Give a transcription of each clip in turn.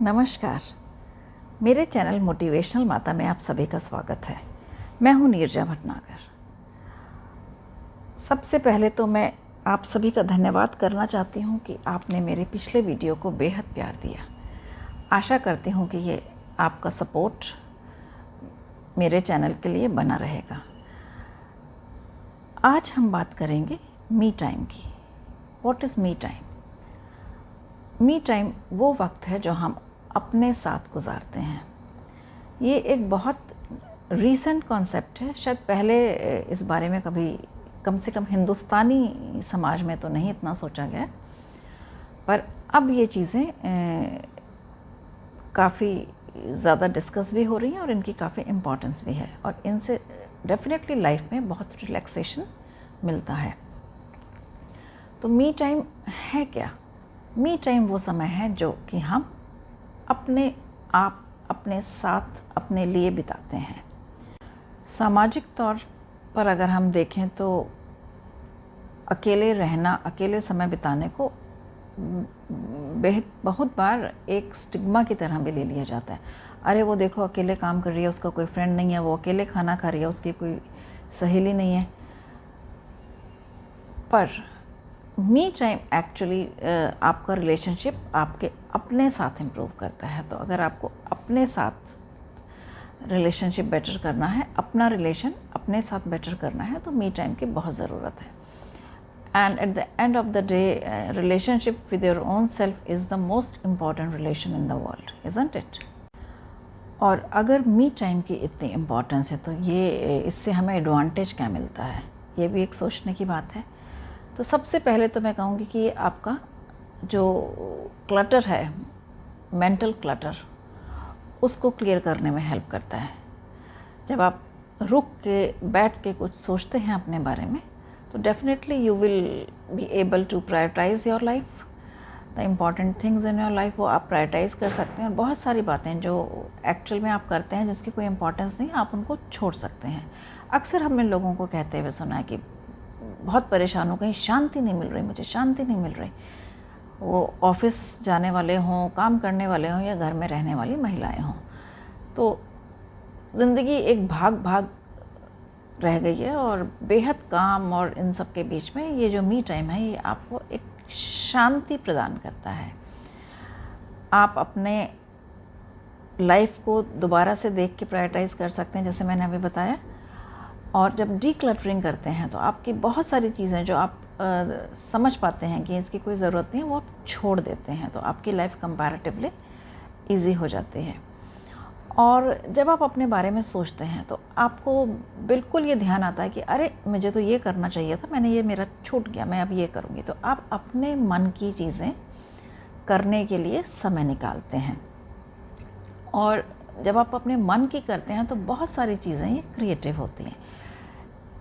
नमस्कार। मेरे channel motivational माता में आप सभी का स्वागत है। मैं हूं नीरजा भटनागर। सबसे पहले तो मैं आप सभी का धन्यवाद करना चाहती हूं कि आपने मेरे पिछले वीडियो को बेहद प्यार दिया। आशा करती हूं कि ये आपका सपोर्ट मेरे चैनल के लिए बना रहेगा। आज हम बात करेंगे मी टाइम की। What is me time? Me time वो वक्त है जो हम अपने साथ गुजारते हैं। ये एक बहुत रीसेंट कॉन्सेप्ट है। शायद पहले इस बारे में कभी कम से कम हिंदुस्तानी समाज में तो नहीं इतना सोचा गया, पर अब ये चीज़ें काफ़ी ज़्यादा डिस्कस भी हो रही हैं और इनकी काफ़ी इम्पोर्टेंस भी है और इनसे डेफिनेटली लाइफ में बहुत रिलैक्सेशन मिलता है। तो मी टाइम है क्या? मी टाइम वो समय है जो कि हम अपने आप अपने साथ अपने लिए बिताते हैं। सामाजिक तौर पर अगर हम देखें तो अकेले रहना, अकेले समय बिताने को बहुत बार एक स्टिग्मा की तरह भी ले लिया जाता है। अरे वो देखो अकेले काम कर रही है, उसका कोई फ्रेंड नहीं है, वो अकेले खाना खा रही है, उसकी कोई सहेली नहीं है। पर मी टाइम एक्चुअली आपका रिलेशनशिप आपके अपने साथ इम्प्रूव करता है। तो अगर आपको अपने साथ रिलेशनशिप बेटर करना है, अपना रिलेशन अपने साथ बेटर करना है, तो मी टाइम की बहुत ज़रूरत है। And at the end of the day relationship with your own self is the most important relation in the world, isn't it? और अगर मी टाइम की इतनी इम्पॉर्टेंस है तो ये इससे हमें एडवांटेज क्या मिलता है, ये भी एक सोचने की बात है। तो सबसे पहले तो मैं कहूँगी कि ये आपका जो क्लटर है, मेंटल क्लटर, उसको क्लियर करने में हेल्प करता है। जब आप रुक के बैठ के कुछ सोचते हैं अपने बारे में, तो definitely you will be able to prioritise your life. The important things in your life वो आप प्रायोरिटाइज कर सकते हैं और बहुत सारी बातें जो एक्चुअल में आप करते हैं जिसकी कोई इम्पोर्टेंस नहीं, आप उनको छोड़ सकते हैं। अक्सर हमने लोगों को कहते हुए सुना है कि बहुत परेशान हो, कहीं शांति नहीं मिल रही, मुझे शांति नहीं मिल रही। वो ऑफिस जाने वाले हों, काम करने वाले हों या घर में रहने वाली महिलाएं हों, तो ज़िंदगी एक भाग भाग रह गई है और बेहद काम और इन सब के बीच में ये जो मी टाइम है ये आपको एक शांति प्रदान करता है। आप अपने लाइफ को दोबारा से देख के प्रायोरिटाइज कर सकते हैं, जैसे मैंने अभी बताया। और जब डीक्लटरिंग करते हैं तो आपकी बहुत सारी चीज़ें जो आप समझ पाते हैं कि इसकी कोई ज़रूरत नहीं है, वो आप छोड़ देते हैं, तो आपकी लाइफ कंपैरेटिवली इजी हो जाती है। और जब आप अपने बारे में सोचते हैं तो आपको बिल्कुल ये ध्यान आता है कि अरे मुझे तो ये करना चाहिए था, मैंने ये मेरा छूट गया, मैं अब ये करूँगी। तो आप अपने मन की चीज़ें करने के लिए समय निकालते हैं। और जब आप अपने मन की करते हैं तो बहुत सारी चीज़ें ये क्रिएटिव होती हैं।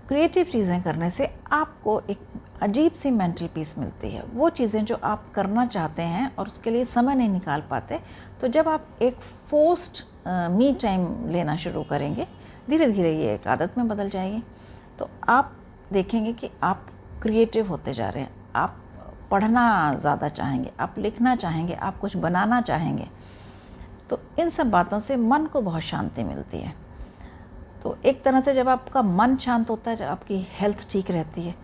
क्रिएटिव चीज़ें करने से आपको एक अजीब सी मेंटल पीस मिलती है। वो चीज़ें जो आप करना चाहते हैं और उसके लिए समय नहीं निकाल पाते, तो जब आप एक फोर्स्ड मी टाइम लेना शुरू करेंगे, धीरे धीरे ये एक आदत में बदल जाएगी, तो आप देखेंगे कि आप क्रिएटिव होते जा रहे हैं। आप पढ़ना ज़्यादा चाहेंगे, आप लिखना चाहेंगे, आप कुछ बनाना चाहेंगे। तो इन सब बातों से मन को बहुत शांति मिलती है। तो एक तरह से जब आपका मन शांत होता है, जब आपकी हेल्थ ठीक रहती है,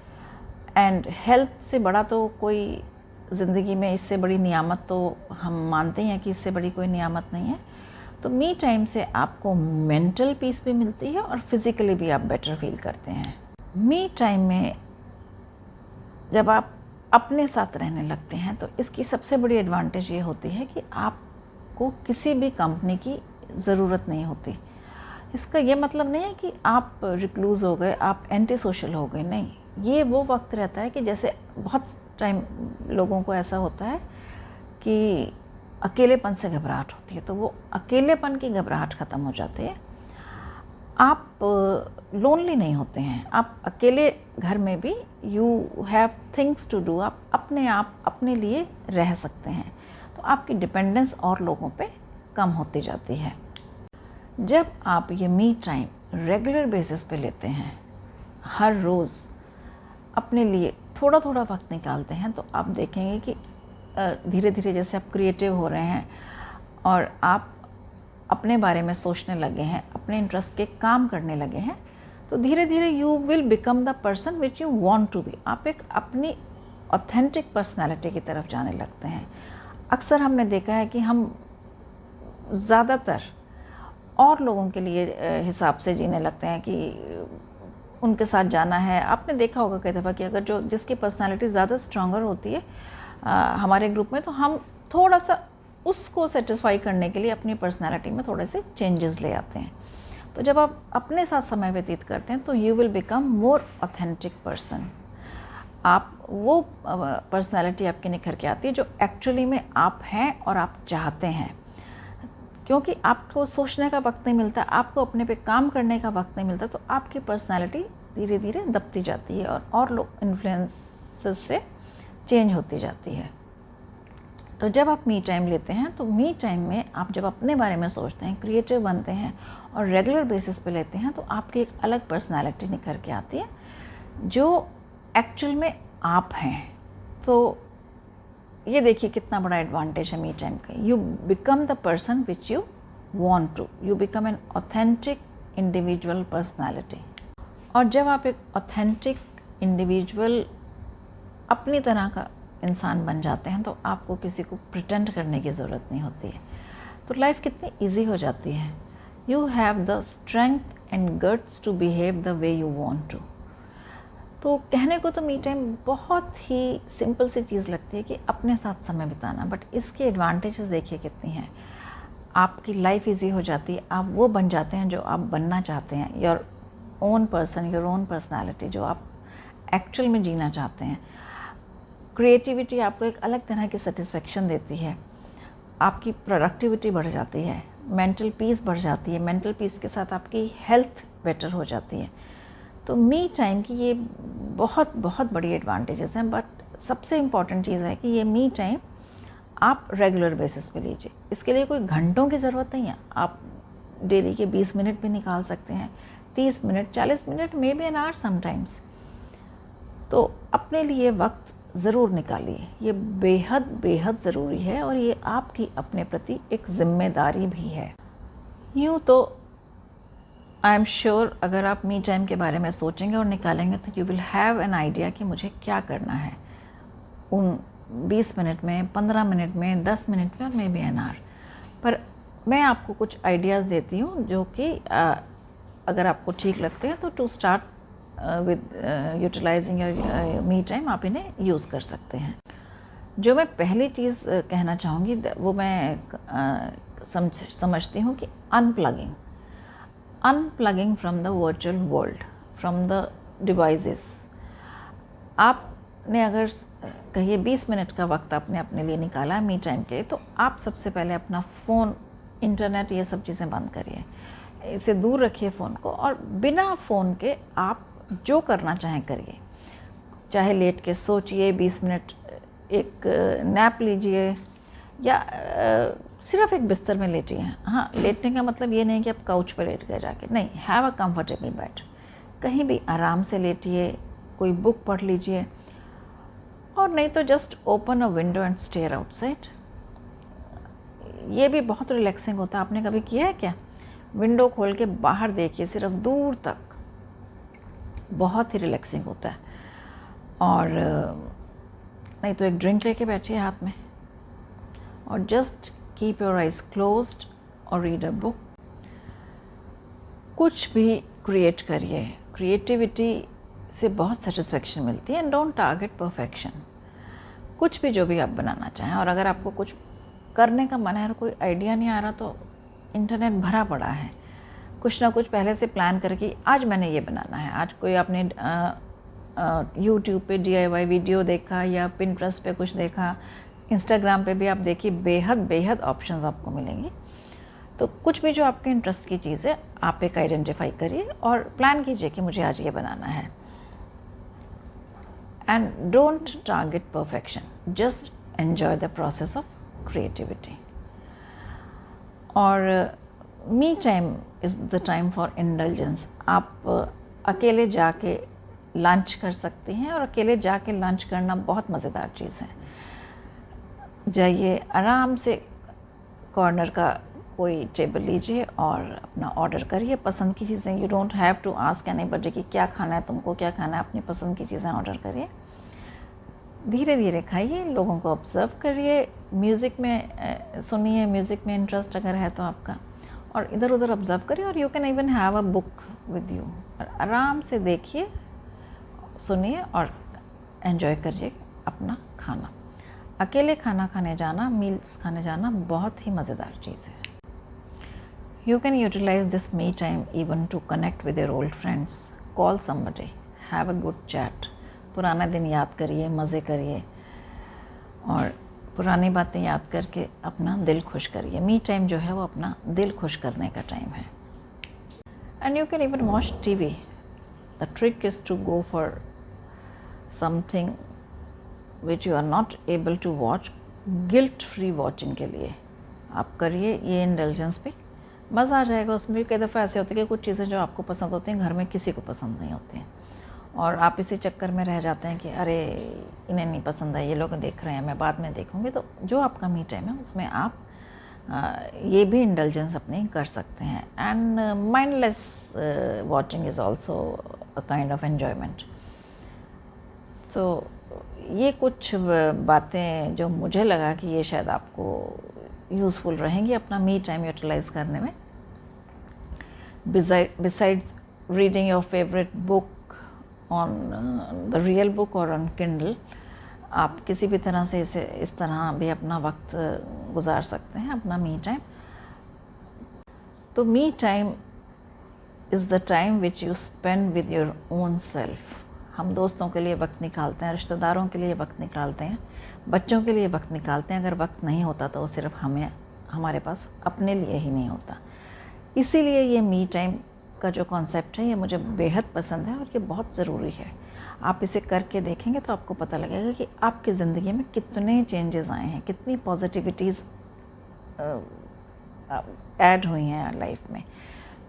एंड हेल्थ से बड़ा तो कोई ज़िंदगी में, इससे बड़ी नियामत तो हम मानते हैं कि इससे बड़ी कोई नियामत नहीं है। तो मी टाइम से आपको मेंटल पीस भी मिलती है और फिज़िकली भी आप बेटर फील करते हैं। मी टाइम में जब आप अपने साथ रहने लगते हैं तो इसकी सबसे बड़ी एडवांटेज ये होती है कि आपको किसी भी कंपनी की ज़रूरत नहीं होती। इसका ये मतलब नहीं है कि आप रिक्लूज़ हो गए, आप एंटी सोशल हो गए, नहीं। ये वो वक्त रहता है कि जैसे बहुत टाइम लोगों को ऐसा होता है कि अकेलेपन से घबराहट होती है, तो वो अकेलेपन की घबराहट ख़त्म हो जाती है। आप लोनली नहीं होते हैं, आप अकेले घर में भी you have things to do, आप अपने लिए रह सकते हैं। तो आपकी डिपेंडेंस और लोगों पे कम होती जाती है। जब आप ये मी टाइम रेगुलर बेसिस पे लेते हैं, हर रोज़ अपने लिए थोड़ा थोड़ा वक्त निकालते हैं, तो आप देखेंगे कि धीरे धीरे जैसे आप क्रिएटिव हो रहे हैं और आप अपने बारे में सोचने लगे हैं, अपने इंटरेस्ट के काम करने लगे हैं, तो धीरे धीरे you will become the person which you want to be. आप एक अपनी ऑथेंटिक पर्सनालिटी की तरफ जाने लगते हैं। अक्सर हमने देखा है कि हम ज़्यादातर और लोगों के लिए हिसाब से जीने लगते हैं कि उनके साथ जाना है। आपने देखा होगा कई दफ़ा कि अगर जिसकी पर्सनालिटी ज़्यादा स्ट्रॉन्गर होती है हमारे ग्रुप में, तो हम थोड़ा सा उसको सेटिस्फाई करने के लिए अपनी पर्सनालिटी में थोड़े से चेंजेस ले आते हैं। तो जब आप अपने साथ समय व्यतीत करते हैं तो you will become more authentic person. आप वो पर्सनालिटी आपकी निखर के आती है जो एक्चुअली में आप हैं और आप चाहते हैं, क्योंकि आपको सोचने का वक्त नहीं मिलता, आपको अपने पे काम करने का वक्त नहीं मिलता, तो आपकी पर्सनालिटी धीरे धीरे दबती जाती है और लोग इन्फ्लुएंसेस से चेंज होती जाती है। तो जब आप मी टाइम लेते हैं तो मी टाइम में आप जब अपने बारे में सोचते हैं, क्रिएटिव बनते हैं और रेगुलर बेसिस पे लेते हैं, तो आपकी एक अलग पर्सनालिटी निखर के आती है जो एक्चुअल में आप हैं। तो ये देखिए कितना बड़ा एडवांटेज है मी टाइम का। You become the person which you want to, you become an authentic individual personality. और जब आप एक ऑथेंटिक इंडिविजुअल अपनी तरह का इंसान बन जाते हैं तो आपको किसी को प्रिटेंड करने की ज़रूरत नहीं होती है, तो लाइफ कितनी ईजी हो जाती है। You have the strength and guts to behave the way you want to. तो कहने को तो मी टाइम बहुत ही सिंपल सी चीज़ लगती है कि अपने साथ समय बिताना, बट इसके एडवांटेजेस देखिए कितनी हैं। आपकी लाइफ इजी हो जाती है, आप वो बन जाते हैं जो आप बनना चाहते हैं, your own person, your own personality जो आप एक्चुअल में जीना चाहते हैं। क्रिएटिविटी आपको एक अलग तरह की सेटिस्फेक्शन देती है, आपकी प्रोडक्टिविटी बढ़ जाती है, मेंटल पीस बढ़ जाती है, मेंटल पीस के साथ आपकी हेल्थ बेटर हो जाती है। तो मी टाइम की ये बहुत बहुत बड़ी एडवांटेजेस हैं, बट सबसे इम्पॉर्टेंट चीज़ है कि ये मी टाइम आप रेगुलर बेसिस पे लीजिए। इसके लिए कोई घंटों की ज़रूरत नहीं है, आप डेली के 20 मिनट भी निकाल सकते हैं, 30 minute, 40 minute, may be an hour sometimes. तो अपने लिए वक्त ज़रूर निकालिए, ये बेहद बेहद ज़रूरी है और ये आपकी अपने प्रति एक ज़िम्मेदारी भी है। यूँ तो आई एम श्योर अगर आप मी टाइम के बारे में सोचेंगे और निकालेंगे तो you will have an idea कि मुझे क्या करना है उन 20 मिनट में, 15 मिनट में, 10 मिनट में और मे बी एन आवर। पर मैं आपको कुछ आइडियाज़ देती हूँ जो कि अगर आपको ठीक लगते हैं तो to start with utilising your me time आप इन्हें यूज़ कर सकते हैं। जो मैं पहली चीज़ कहना चाहूँगी वो मैं समझती हूँ कि अनप्लगिंग from the virtual world, from the devices. आपने अगर कहिए 20 मिनट का वक्त आपने अपने लिए निकाला है मी टाइम के, तो आप सबसे पहले अपना फ़ोन, इंटरनेट, ये सब चीज़ें बंद करिए, इसे दूर रखिए फ़ोन को, और बिना फ़ोन के आप जो करना चाहें करिए। चाहे लेट के सोचिए, 20 मिनट एक नैप लीजिए, या सिर्फ एक बिस्तर में लेटिए। हाँ, लेटने का मतलब ये नहीं कि आप काउच पर लेट गए जाके, नहीं, हैव अ कंफर्टेबल बेड, कहीं भी आराम से लेटिए, कोई बुक पढ़ लीजिए, और नहीं तो just open a window and stare outside. ये भी बहुत रिलैक्सिंग होता है। आपने कभी किया है क्या? विंडो खोल के बाहर देखिए, सिर्फ दूर तक, बहुत ही रिलैक्सिंग होता है। और नहीं तो एक ड्रिंक लेके बैठिए हाथ में और just keep your eyes closed और रीड अ बुक। कुछ भी क्रिएट करिए, क्रिएटिविटी से बहुत सेटिस्फेक्शन मिलती है। And don't target perfection. कुछ भी जो भी आप बनाना चाहें, और अगर आपको कुछ करने का मन है और कोई आइडिया नहीं आ रहा तो इंटरनेट भरा पड़ा है, कुछ ना कुछ पहले से प्लान करके आज मैंने ये बनाना है। आज कोई आपने यूट्यूब पे DIY वीडियो देखा या पिंटरेस्ट पे कुछ देखा, इंस्टाग्राम पे भी आप देखिए, बेहद बेहद ऑप्शंस आपको मिलेंगी। तो कुछ भी जो आपके इंटरेस्ट की चीज़ है आप एक आइडेंटिफाई करिए और प्लान कीजिए कि मुझे आज ये बनाना है। And don't target perfection, just enjoy the process of creativity. और me time is the time for indulgence. आप अकेले जाके लंच कर सकते हैं, और अकेले जाके लंच करना बहुत मज़ेदार चीज़ है। जाइए, आराम से कॉर्नर का कोई टेबल लीजिए और अपना ऑर्डर करिए पसंद की चीज़ें। You don't have to ask anybody कि क्या खाना है, तुमको क्या खाना है, अपनी पसंद की चीज़ें ऑर्डर करिए। धीरे धीरे खाइए, लोगों को ऑब्ज़र्व करिए, म्यूज़िक में सुनिए, म्यूज़िक में इंटरेस्ट अगर है तो आपका, और इधर उधर ऑब्ज़र्व करिए। और you can even have a book with you, और आराम से देखिए, सुनिए और एंजॉय करिए अपना खाना। अकेले खाना खाने जाना, मील्स खाने जाना बहुत ही मज़ेदार चीज़ है। You can utilise this me time even to connect with your old friends, call somebody, have a good chat. पुराना दिन याद करिए, मज़े करिए और पुरानी बातें याद करके अपना दिल खुश करिए। मी टाइम जो है वो अपना दिल खुश करने का टाइम है। And you can even watch TV. The trick is to go for something which you are not able to watch, guilt free watching के लिए आप करिए ये इंडल्जेंस पे, मज़ा आ जाएगा उसमें भी। कई दफ़ा ऐसे होते हैं कि कुछ चीज़ें जो आपको पसंद होती हैं घर में किसी को पसंद नहीं होती हैं, और आप इसी चक्कर में रह जाते हैं कि अरे इन्हें नहीं पसंद है, ये लोग देख रहे हैं, मैं बाद में देखूँगी। तो जो आपका मी टाइम है उसमें आप ये भी इंडल्जेंस अपनी कर सकते हैं। And mindless watching is also a kind of enjoyment. तो ये कुछ बातें जो मुझे लगा कि ये शायद आपको यूज़फुल रहेंगी अपना मी टाइम यूटिलाइज़ करने में। Besides reading your favourite book on the real book और ऑन किंडल, आप किसी भी तरह से इस तरह भी अपना वक्त गुजार सकते हैं, अपना मी टाइम। तो मी time is the time which you spend with your own self. हम दोस्तों के लिए वक्त निकालते हैं, रिश्तेदारों के लिए वक्त निकालते हैं, बच्चों के लिए वक्त निकालते हैं। अगर वक्त नहीं होता तो वो सिर्फ हमारे पास अपने लिए ही नहीं होता। इसीलिए ये मी टाइम का जो कॉन्सेप्ट है ये मुझे बेहद पसंद है और ये बहुत ज़रूरी है। आप इसे करके देखेंगे तो आपको पता लगेगा कि आपकी ज़िंदगी में कितने चेंजेस आए हैं, कितनी पॉजिटिविटीज़ ऐड हुई हैं लाइफ में।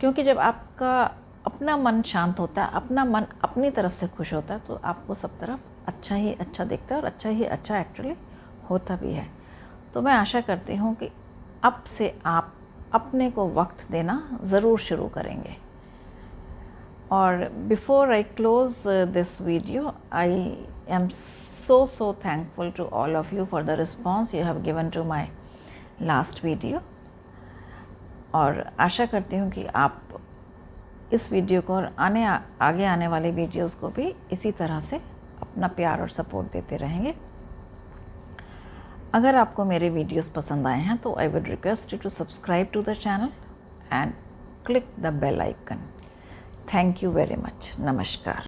क्योंकि जब आपका अपना मन शांत होता है, अपना मन अपनी तरफ से खुश होता है, तो आपको सब तरफ अच्छा ही अच्छा दिखता है और अच्छा ही अच्छा एक्चुअली होता भी है। तो मैं आशा करती हूँ कि अब से आप अपने को वक्त देना ज़रूर शुरू करेंगे। और before I close this video, I am so thankful to all of you for the response you have given to my last video। और आशा करती हूँ कि आप इस वीडियो को और आगे आने वाले वीडियोस को भी इसी तरह से अपना प्यार और सपोर्ट देते रहेंगे। अगर आपको मेरे वीडियोस पसंद आए हैं तो I would request you to subscribe to the channel and click the bell icon. Thank you very much. नमस्कार।